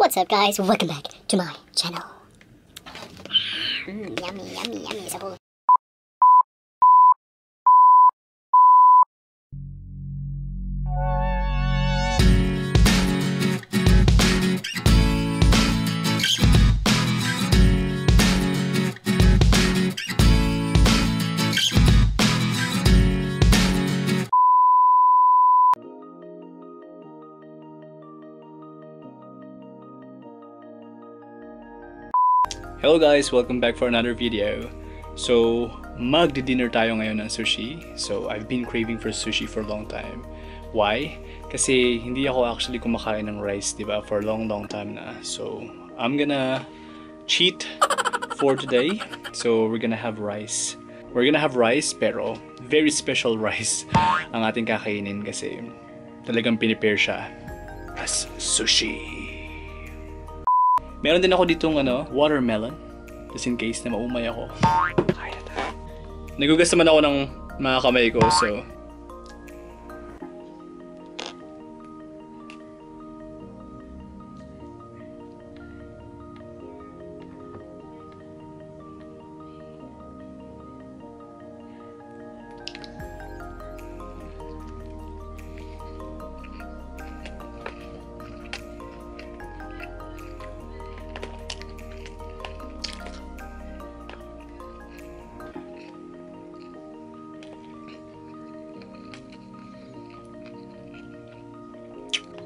What's up guys, welcome back to my channel. Yummy, yummy, yummy. So hello guys, welcome back for another video. So, magdi-dinner tayo ngayon ng sushi. So, I've been craving for sushi for a long time. Why? Kasi hindi ako actually kumakain ng rice, diba? For a long time na. So, I'm gonna cheat for today. So, we're gonna have rice. We're gonna have rice, pero very special rice ang ating kakainin kasi talagang pinipare siya as sushi. Meron din ako ditong watermelon. Just in case na maumay ako. Nagugas naman ako ng mga kamay ko, so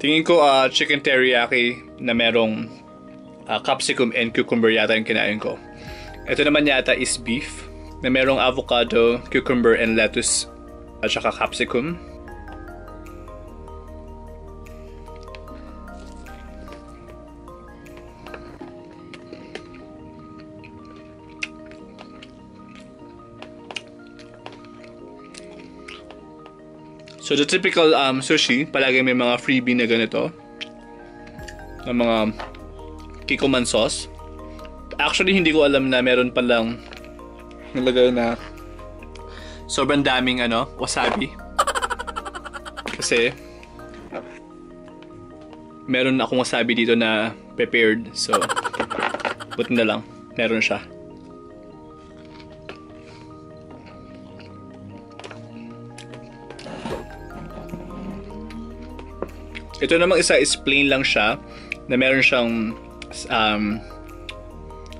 tingin ko chicken teriyaki na merong capsicum and cucumber yata yung kinain ko. Ito naman yata is beef na merong avocado, cucumber, and lettuce at saka capsicum. So the typical sushi, palagi may mga freebie na ganito. Na mga kikoman sauce. Actually, hindi ko alam na meron palang nilagay na sobrang daming wasabi. Kasi meron akong wasabi dito na prepared. So, buti na lang. Meron siya. Ito namang isa is plain lang siya na meron siyang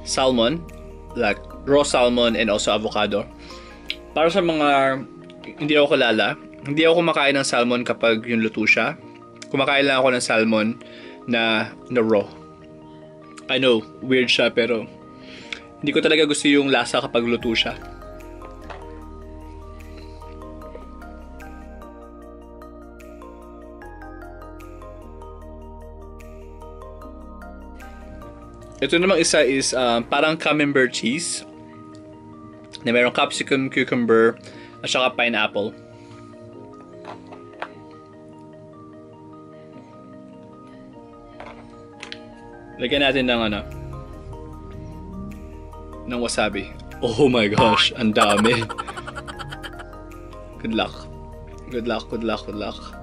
salmon, like raw salmon and also avocado. Para sa mga hindi ako kilala, hindi ako kumakain ng salmon kapag yung luto siya. Kumakain lang ako ng salmon na raw. I know, weird siya pero hindi ko talaga gusto yung lasa kapag luto siya. Ito namang isa is parang camembert cheese na merong capsicum, cucumber, at saka pineapple. Lagyan natin ng wasabi. Oh my gosh, ang dami. Good luck. Good luck, good luck, good luck.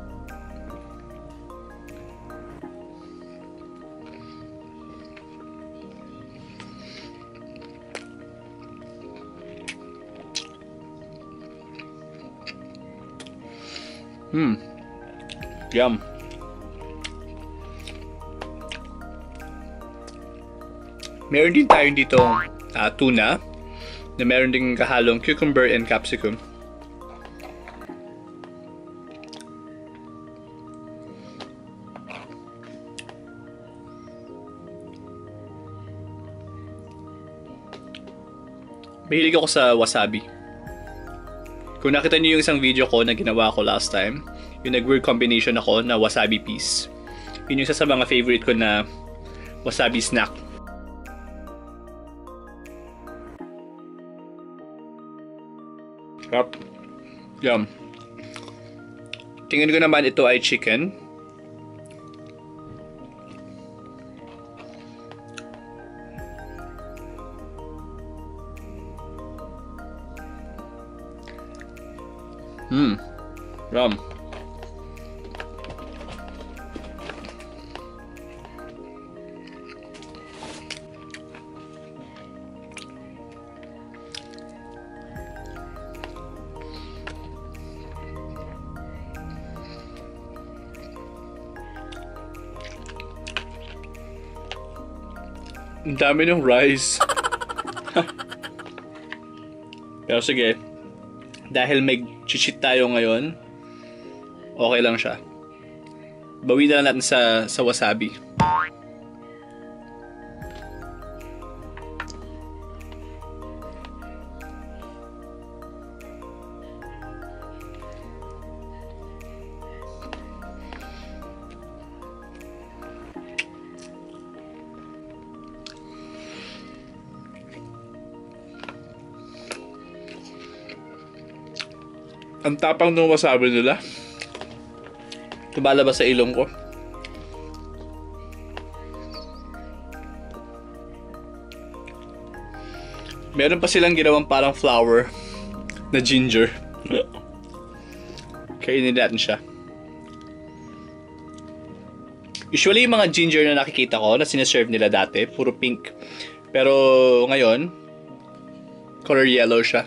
Yum. Meron din tayo dito tuna na meron din kahalong cucumber and capsicum. Mahilig ako sa wasabi. Kung nakita niyo yung isang video ko na ginawa ko last time, yung nag-weird combination ako na wasabi piece. Yun yung isa sa mga favorite ko na wasabi snack. Yup. Yum. Tingin ko naman ito ay chicken. Yum. Ang dami ng rice. Pero sige, dahil may chichit tayo ngayon, okay lang siya. Bawi na lang natin sa wasabi. Ang tapang ng wasabi nila. Tumalabas sa ilong ko. Meron pa silang ginawang parang flour na ginger. Kainin natin siya. Usually yung mga ginger na nakikita ko na sinaserve nila dati, puro pink. Pero ngayon, color yellow siya.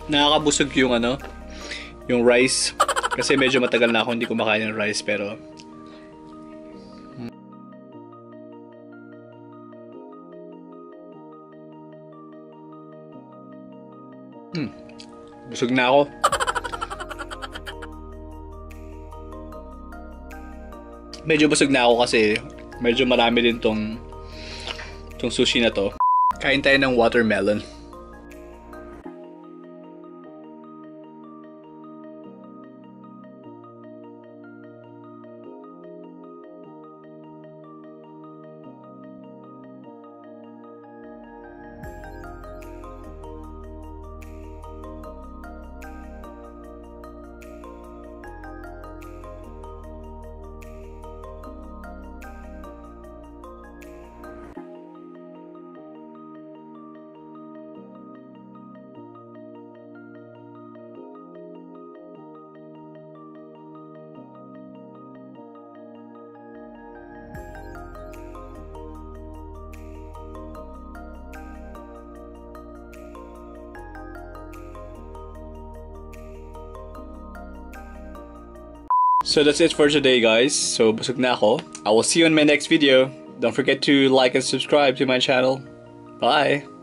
Nakakabusog yung yung rice. Kasi medyo matagal na ako hindi kumakain ng rice, pero busog na ako. Medyo busog na ako kasi medyo marami din tong sushi na to. Kain tayo ng watermelon. So that's it for today, guys. So busog na ako. I will see you in my next video. Don't forget to like and subscribe to my channel. Bye!